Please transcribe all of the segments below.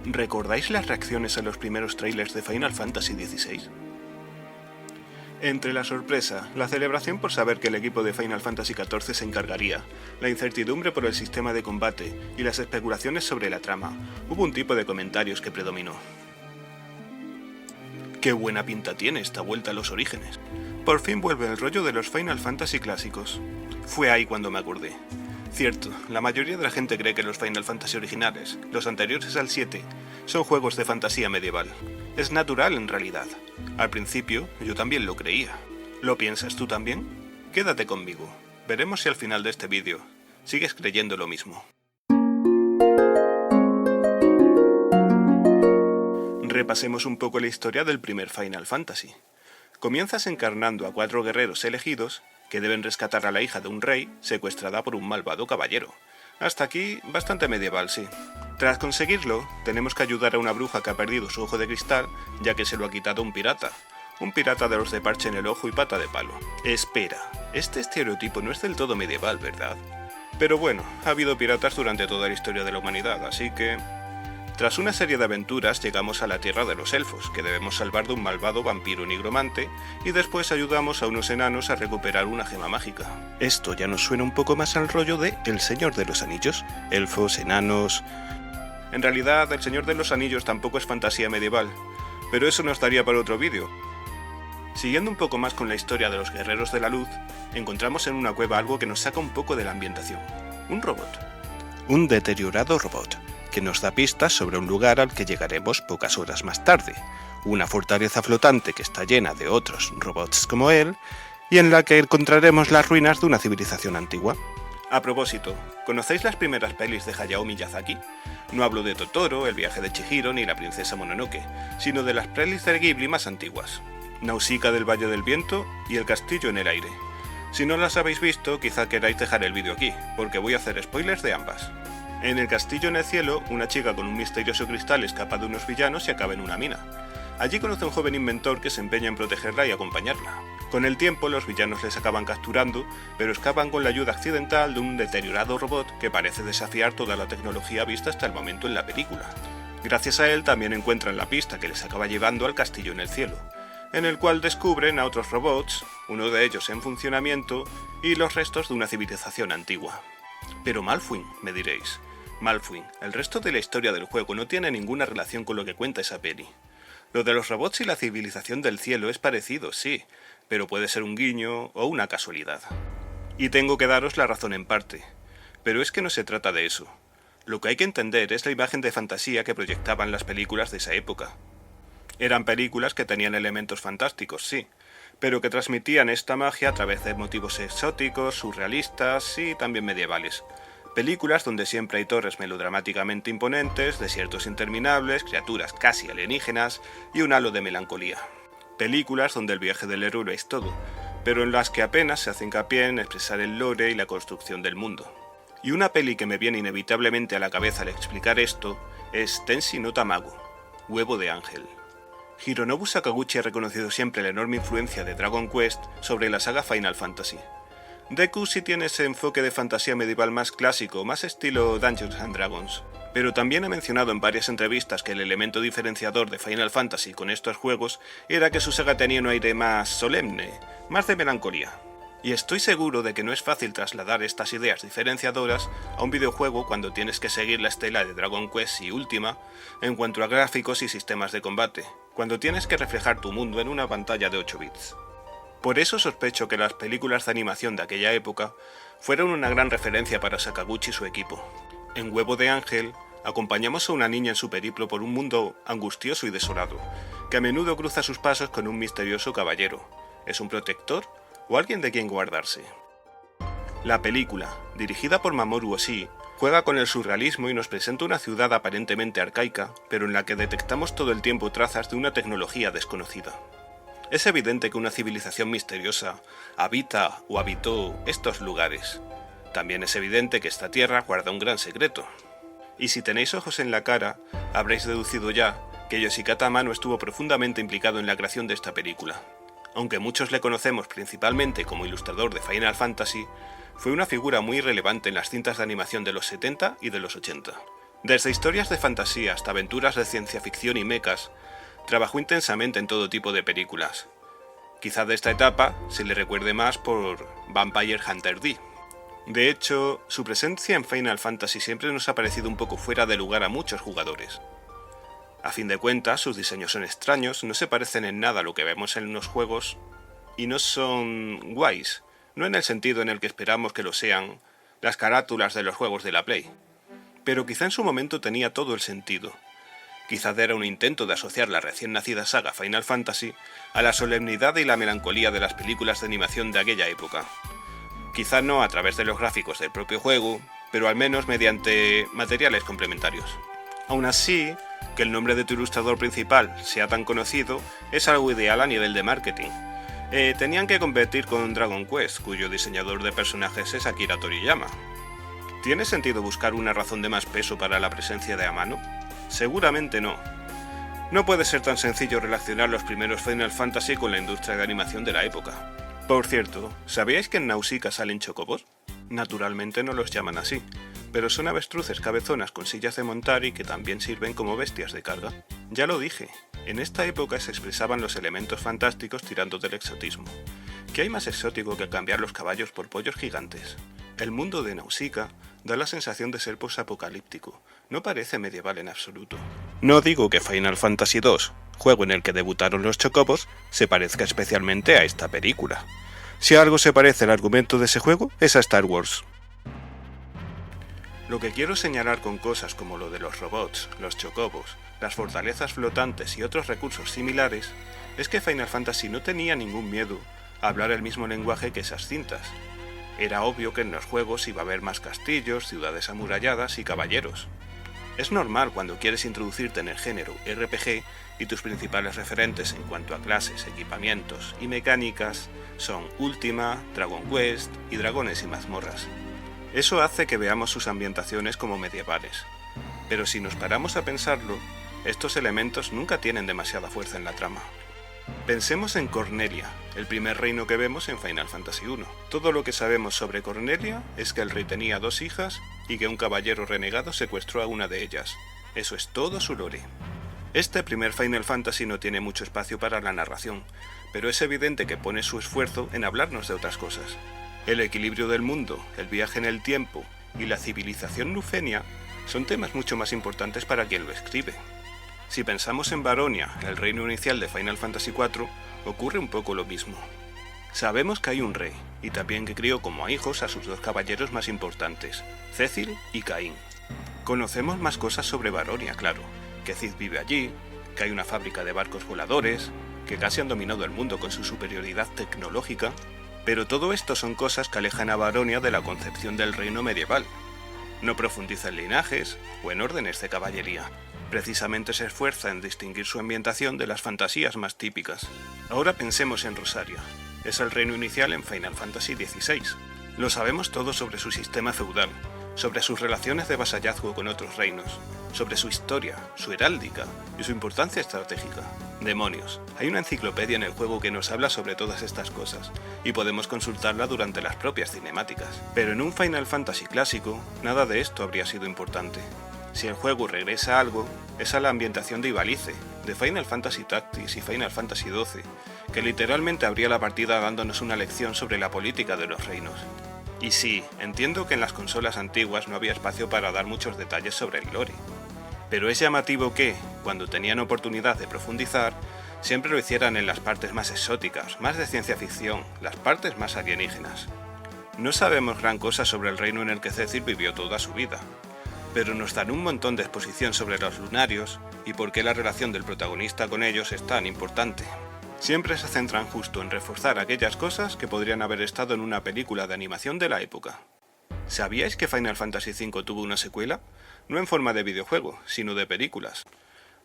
¿Recordáis las reacciones a los primeros trailers de Final Fantasy XVI? Entre la sorpresa, la celebración por saber que el equipo de Final Fantasy XIV se encargaría, la incertidumbre por el sistema de combate y las especulaciones sobre la trama, hubo un tipo de comentarios que predominó. ¡Qué buena pinta tiene esta vuelta a los orígenes! Por fin vuelve el rollo de los Final Fantasy clásicos. Fue ahí cuando me acordé. Cierto, la mayoría de la gente cree que los Final Fantasy originales, los anteriores al 7, son juegos de fantasía medieval. Es natural en realidad. Al principio, yo también lo creía. ¿Lo piensas tú también? Quédate conmigo. Veremos si al final de este vídeo sigues creyendo lo mismo. Repasemos un poco la historia del primer Final Fantasy. Comienzas encarnando a 4 guerreros elegidos que deben rescatar a la hija de un rey secuestrada por un malvado caballero. Hasta aquí, bastante medieval, sí. Tras conseguirlo, tenemos que ayudar a una bruja que ha perdido su ojo de cristal, ya que se lo ha quitado un pirata. Un pirata de los de parche en el ojo y pata de palo. Espera, este estereotipo no es del todo medieval, ¿verdad? Pero bueno, ha habido piratas durante toda la historia de la humanidad, así que... Tras una serie de aventuras llegamos a la tierra de los elfos, que debemos salvar de un malvado vampiro nigromante, y después ayudamos a unos enanos a recuperar una gema mágica. Esto ya nos suena un poco más al rollo de El Señor de los Anillos, elfos, enanos... En realidad, El Señor de los Anillos tampoco es fantasía medieval, pero eso nos daría para otro vídeo. Siguiendo un poco más con la historia de los Guerreros de la Luz, encontramos en una cueva algo que nos saca un poco de la ambientación. Un robot. Un deteriorado robot, que nos da pistas sobre un lugar al que llegaremos pocas horas más tarde, una fortaleza flotante que está llena de otros robots como él, y en la que encontraremos las ruinas de una civilización antigua. A propósito, ¿conocéis las primeras pelis de Hayao Miyazaki? No hablo de Totoro, El viaje de Chihiro ni La princesa Mononoke, sino de las pelis de Ghibli más antiguas, Nausicaa del Valle del Viento y El castillo en el aire. Si no las habéis visto, quizá queráis dejar el vídeo aquí, porque voy a hacer spoilers de ambas. En El castillo en el cielo, una chica con un misterioso cristal escapa de unos villanos y acaba en una mina. Allí conoce a un joven inventor que se empeña en protegerla y acompañarla. Con el tiempo, los villanos les acaban capturando, pero escapan con la ayuda accidental de un deteriorado robot que parece desafiar toda la tecnología vista hasta el momento en la película. Gracias a él también encuentran la pista que les acaba llevando al castillo en el cielo, en el cual descubren a otros robots, uno de ellos en funcionamiento, y los restos de una civilización antigua. Pero Malfuin, me diréis. Malfuin, el resto de la historia del juego no tiene ninguna relación con lo que cuenta esa peli. Lo de los robots y la civilización del cielo es parecido, sí, pero puede ser un guiño o una casualidad. Y tengo que daros la razón en parte, pero es que no se trata de eso. Lo que hay que entender es la imagen de fantasía que proyectaban las películas de esa época. Eran películas que tenían elementos fantásticos, sí, pero que transmitían esta magia a través de motivos exóticos, surrealistas y también medievales. Películas donde siempre hay torres melodramáticamente imponentes, desiertos interminables, criaturas casi alienígenas y un halo de melancolía. Películas donde el viaje del héroe es todo, pero en las que apenas se hace hincapié en expresar el lore y la construcción del mundo. Y una peli que me viene inevitablemente a la cabeza al explicar esto es Tenshi no Tamago, Huevo de Ángel. Hironobu Sakaguchi ha reconocido siempre la enorme influencia de Dragon Quest sobre la saga Final Fantasy. Deku sí tiene ese enfoque de fantasía medieval más clásico, más estilo Dungeons and Dragons, pero también ha mencionado en varias entrevistas que el elemento diferenciador de Final Fantasy con estos juegos era que su saga tenía un aire más solemne, más de melancolía. Y estoy seguro de que no es fácil trasladar estas ideas diferenciadoras a un videojuego cuando tienes que seguir la estela de Dragon Quest y Ultima en cuanto a gráficos y sistemas de combate, cuando tienes que reflejar tu mundo en una pantalla de 8 bits. Por eso sospecho que las películas de animación de aquella época fueron una gran referencia para Sakaguchi y su equipo. En Huevo de Ángel, acompañamos a una niña en su periplo por un mundo angustioso y desolado, que a menudo cruza sus pasos con un misterioso caballero. ¿Es un protector o alguien de quien guardarse? La película, dirigida por Mamoru Oshii, juega con el surrealismo y nos presenta una ciudad aparentemente arcaica, pero en la que detectamos todo el tiempo trazas de una tecnología desconocida. Es evidente que una civilización misteriosa habita o habitó estos lugares. También es evidente que esta tierra guarda un gran secreto. Y si tenéis ojos en la cara, habréis deducido ya que Yoshikata Amano estuvo profundamente implicado en la creación de esta película. Aunque muchos le conocemos principalmente como ilustrador de Final Fantasy, fue una figura muy relevante en las cintas de animación de los 70 y de los 80. Desde historias de fantasía hasta aventuras de ciencia ficción y mechas, trabajó intensamente en todo tipo de películas. Quizá de esta etapa se le recuerde más por Vampire Hunter D. De hecho, su presencia en Final Fantasy siempre nos ha parecido un poco fuera de lugar a muchos jugadores. A fin de cuentas, sus diseños son extraños, no se parecen en nada a lo que vemos en los juegos y no son guays, no en el sentido en el que esperamos que lo sean las carátulas de los juegos de la Play. Pero quizá en su momento tenía todo el sentido. Quizá era un intento de asociar la recién nacida saga Final Fantasy a la solemnidad y la melancolía de las películas de animación de aquella época. Quizá no a través de los gráficos del propio juego, pero al menos mediante materiales complementarios. Aún así, que el nombre de tu ilustrador principal sea tan conocido es algo ideal a nivel de marketing. Tenían que competir con Dragon Quest, cuyo diseñador de personajes es Akira Toriyama. ¿Tiene sentido buscar una razón de más peso para la presencia de Amano? Seguramente no. No puede ser tan sencillo relacionar los primeros Final Fantasy con la industria de animación de la época. Por cierto, ¿sabíais que en Nausicaa salen chocobos? Naturalmente no los llaman así, pero son avestruces cabezonas con sillas de montar y que también sirven como bestias de carga. Ya lo dije, en esta época se expresaban los elementos fantásticos tirando del exotismo. ¿Qué hay más exótico que cambiar los caballos por pollos gigantes? El mundo de Nausicaa da la sensación de ser posapocalíptico, no parece medieval en absoluto. No digo que Final Fantasy II, juego en el que debutaron los chocobos, se parezca especialmente a esta película. Si a algo se parece el argumento de ese juego, es a Star Wars. Lo que quiero señalar con cosas como lo de los robots, los chocobos, las fortalezas flotantes y otros recursos similares, es que Final Fantasy no tenía ningún miedo a hablar el mismo lenguaje que esas cintas. Era obvio que en los juegos iba a haber más castillos, ciudades amuralladas y caballeros. Es normal cuando quieres introducirte en el género RPG y tus principales referentes en cuanto a clases, equipamientos y mecánicas son Ultima, Dragon Quest y Dragones y Mazmorras. Eso hace que veamos sus ambientaciones como medievales. Pero si nos paramos a pensarlo, estos elementos nunca tienen demasiada fuerza en la trama. Pensemos en Cornelia, el primer reino que vemos en Final Fantasy I. Todo lo que sabemos sobre Cornelia es que el rey tenía 2 hijas y que un caballero renegado secuestró a una de ellas. Eso es todo su lore. Este primer Final Fantasy no tiene mucho espacio para la narración, pero es evidente que pone su esfuerzo en hablarnos de otras cosas. El equilibrio del mundo, el viaje en el tiempo y la civilización nufenia son temas mucho más importantes para quien lo escribe. Si pensamos en Baronia, el reino inicial de Final Fantasy IV, ocurre un poco lo mismo. Sabemos que hay un rey, y también que crió como hijos a sus 2 caballeros más importantes, Cecil y Caín. Conocemos más cosas sobre Baronia, claro, que Cid vive allí, que hay una fábrica de barcos voladores, que casi han dominado el mundo con su superioridad tecnológica, pero todo esto son cosas que alejan a Baronia de la concepción del reino medieval. No profundiza en linajes o en órdenes de caballería. Precisamente se esfuerza en distinguir su ambientación de las fantasías más típicas. Ahora pensemos en Rosaria. Es el reino inicial en Final Fantasy XVI. Lo sabemos todo sobre su sistema feudal, sobre sus relaciones de vasallazgo con otros reinos, sobre su historia, su heráldica y su importancia estratégica. Demonios, hay una enciclopedia en el juego que nos habla sobre todas estas cosas, y podemos consultarla durante las propias cinemáticas. Pero en un Final Fantasy clásico, nada de esto habría sido importante. Si el juego regresa a algo, es a la ambientación de Ivalice, de Final Fantasy Tactics y Final Fantasy XII, que literalmente abría la partida dándonos una lección sobre la política de los reinos. Y sí, entiendo que en las consolas antiguas no había espacio para dar muchos detalles sobre el lore, pero es llamativo que, cuando tenían oportunidad de profundizar, siempre lo hicieran en las partes más exóticas, más de ciencia ficción, las partes más alienígenas. No sabemos gran cosa sobre el reino en el que Cecil vivió toda su vida, pero nos dan un montón de exposición sobre los lunarios y por qué la relación del protagonista con ellos es tan importante. Siempre se centran justo en reforzar aquellas cosas que podrían haber estado en una película de animación de la época. ¿Sabíais que Final Fantasy V tuvo una secuela? No en forma de videojuego, sino de películas.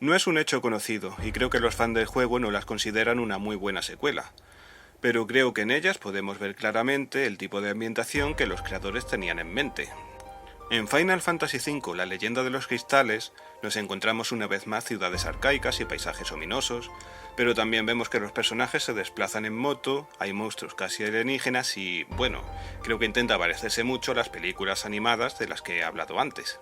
No es un hecho conocido y creo que los fans del juego no las consideran una muy buena secuela, pero creo que en ellas podemos ver claramente el tipo de ambientación que los creadores tenían en mente. En Final Fantasy V, la leyenda de los cristales, nos encontramos una vez más ciudades arcaicas y paisajes ominosos, pero también vemos que los personajes se desplazan en moto, hay monstruos casi alienígenas y, bueno, creo que intenta parecerse mucho a las películas animadas de las que he hablado antes.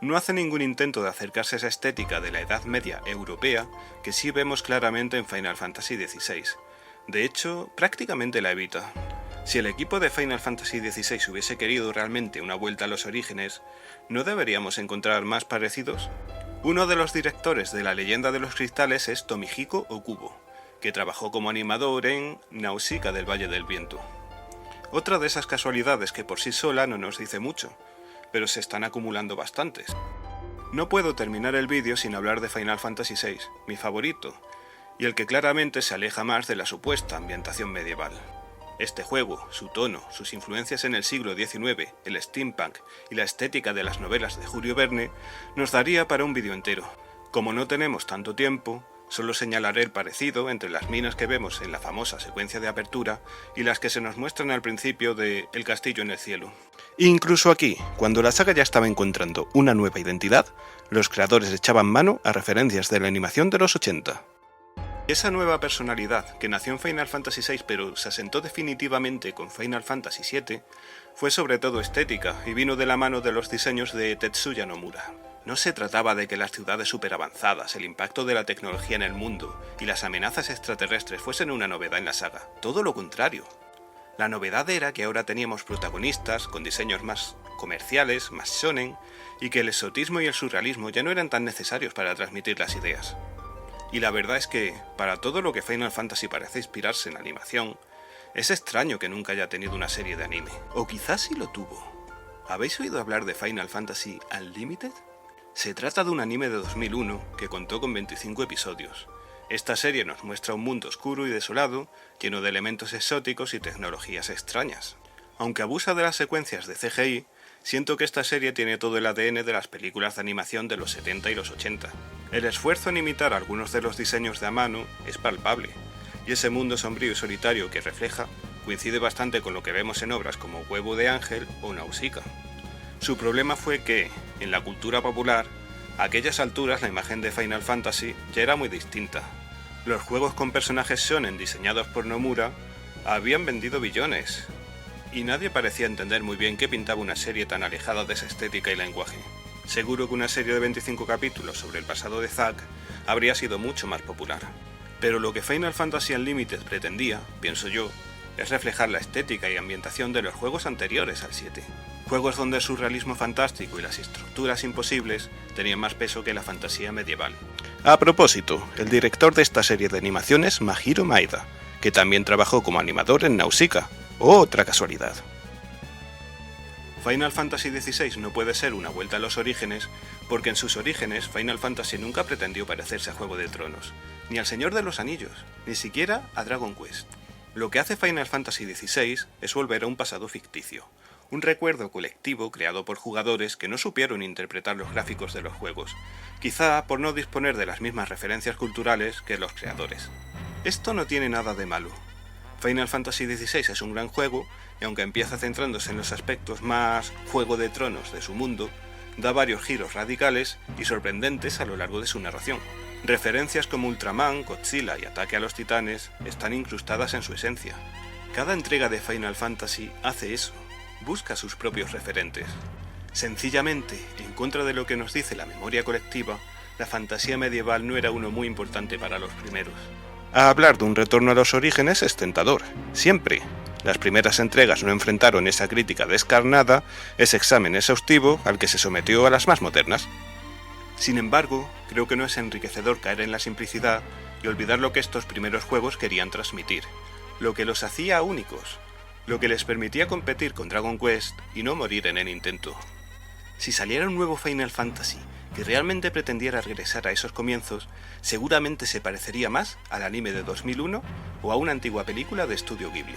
No hace ningún intento de acercarse a esa estética de la Edad Media europea que sí vemos claramente en Final Fantasy XVI. De hecho, prácticamente la evita. Si el equipo de Final Fantasy XVI hubiese querido realmente una vuelta a los orígenes, ¿no deberíamos encontrar más parecidos? Uno de los directores de La Leyenda de los Cristales es Tomihiko Okubo, que trabajó como animador en Nausicaa del Valle del Viento. Otra de esas casualidades que por sí sola no nos dice mucho, pero se están acumulando bastantes. No puedo terminar el vídeo sin hablar de Final Fantasy VI, mi favorito, y el que claramente se aleja más de la supuesta ambientación medieval. Este juego, su tono, sus influencias en el siglo XIX, el steampunk y la estética de las novelas de Julio Verne, nos daría para un vídeo entero. Como no tenemos tanto tiempo, solo señalaré el parecido entre las minas que vemos en la famosa secuencia de apertura y las que se nos muestran al principio de El castillo en el cielo. Incluso aquí, cuando la saga ya estaba encontrando una nueva identidad, los creadores echaban mano a referencias de la animación de los 80. Esa nueva personalidad, que nació en Final Fantasy VI pero se asentó definitivamente con Final Fantasy VII, fue sobre todo estética y vino de la mano de los diseños de Tetsuya Nomura. No se trataba de que las ciudades superavanzadas, el impacto de la tecnología en el mundo y las amenazas extraterrestres fuesen una novedad en la saga, todo lo contrario. La novedad era que ahora teníamos protagonistas con diseños más comerciales, más shonen, y que el exotismo y el surrealismo ya no eran tan necesarios para transmitir las ideas. Y la verdad es que, para todo lo que Final Fantasy parece inspirarse en animación, es extraño que nunca haya tenido una serie de anime. O quizás sí lo tuvo. ¿Habéis oído hablar de Final Fantasy Unlimited? Se trata de un anime de 2001 que contó con 25 episodios. Esta serie nos muestra un mundo oscuro y desolado, lleno de elementos exóticos y tecnologías extrañas. Aunque abusa de las secuencias de CGI, siento que esta serie tiene todo el ADN de las películas de animación de los 70 y los 80. El esfuerzo en imitar algunos de los diseños de Amano es palpable, y ese mundo sombrío y solitario que refleja coincide bastante con lo que vemos en obras como Huevo de Ángel o Nausicaa. Su problema fue que, en la cultura popular, a aquellas alturas la imagen de Final Fantasy ya era muy distinta. Los juegos con personajes shonen diseñados por Nomura habían vendido billones, y nadie parecía entender muy bien qué pintaba una serie tan alejada de esa estética y lenguaje. Seguro que una serie de 25 capítulos sobre el pasado de Zack habría sido mucho más popular. Pero lo que Final Fantasy Unlimited pretendía, pienso yo, es reflejar la estética y ambientación de los juegos anteriores al 7. Juegos donde el surrealismo fantástico y las estructuras imposibles tenían más peso que la fantasía medieval. A propósito, el director de esta serie de animación es Mahiro Maeda, que también trabajó como animador en Nausicaa. Otra casualidad. Final Fantasy XVI no puede ser una vuelta a los orígenes, porque en sus orígenes Final Fantasy nunca pretendió parecerse a Juego de Tronos, ni al Señor de los Anillos, ni siquiera a Dragon Quest. Lo que hace Final Fantasy XVI es volver a un pasado ficticio, un recuerdo colectivo creado por jugadores que no supieron interpretar los gráficos de los juegos, quizá por no disponer de las mismas referencias culturales que los creadores. Esto no tiene nada de malo. Final Fantasy XVI es un gran juego, y aunque empieza centrándose en los aspectos más Juego de Tronos de su mundo, da varios giros radicales y sorprendentes a lo largo de su narración. Referencias como Ultraman, Godzilla y Ataque a los Titanes están incrustadas en su esencia. Cada entrega de Final Fantasy hace eso, busca sus propios referentes. Sencillamente, en contra de lo que nos dice la memoria colectiva, la fantasía medieval no era uno muy importante para los primeros. A hablar de un retorno a los orígenes es tentador, siempre. Las primeras entregas no enfrentaron esa crítica descarnada, ese examen exhaustivo al que se sometió a las más modernas. Sin embargo, creo que no es enriquecedor caer en la simplicidad y olvidar lo que estos primeros juegos querían transmitir, lo que los hacía únicos, lo que les permitía competir con Dragon Quest y no morir en el intento. Si saliera un nuevo Final Fantasy que realmente pretendiera regresar a esos comienzos, seguramente se parecería más al anime de 2001 o a una antigua película de Estudio Ghibli.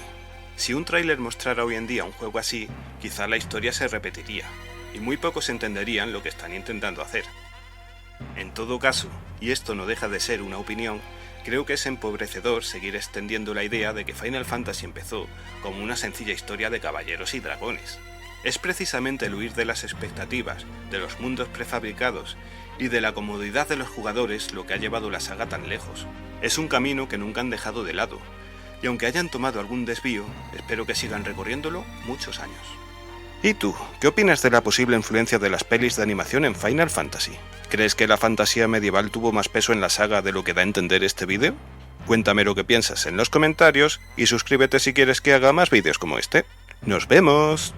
Si un tráiler mostrara hoy en día un juego así, quizá la historia se repetiría, y muy pocos entenderían lo que están intentando hacer. En todo caso, y esto no deja de ser una opinión, creo que es empobrecedor seguir extendiendo la idea de que Final Fantasy empezó como una sencilla historia de caballeros y dragones. Es precisamente el huir de las expectativas, de los mundos prefabricados y de la comodidad de los jugadores lo que ha llevado la saga tan lejos. Es un camino que nunca han dejado de lado, y aunque hayan tomado algún desvío, espero que sigan recorriéndolo muchos años. ¿Y tú, qué opinas de la posible influencia de las pelis de animación en Final Fantasy? ¿Crees que la fantasía medieval tuvo más peso en la saga de lo que da a entender este vídeo? Cuéntame lo que piensas en los comentarios y suscríbete si quieres que haga más vídeos como este. ¡Nos vemos!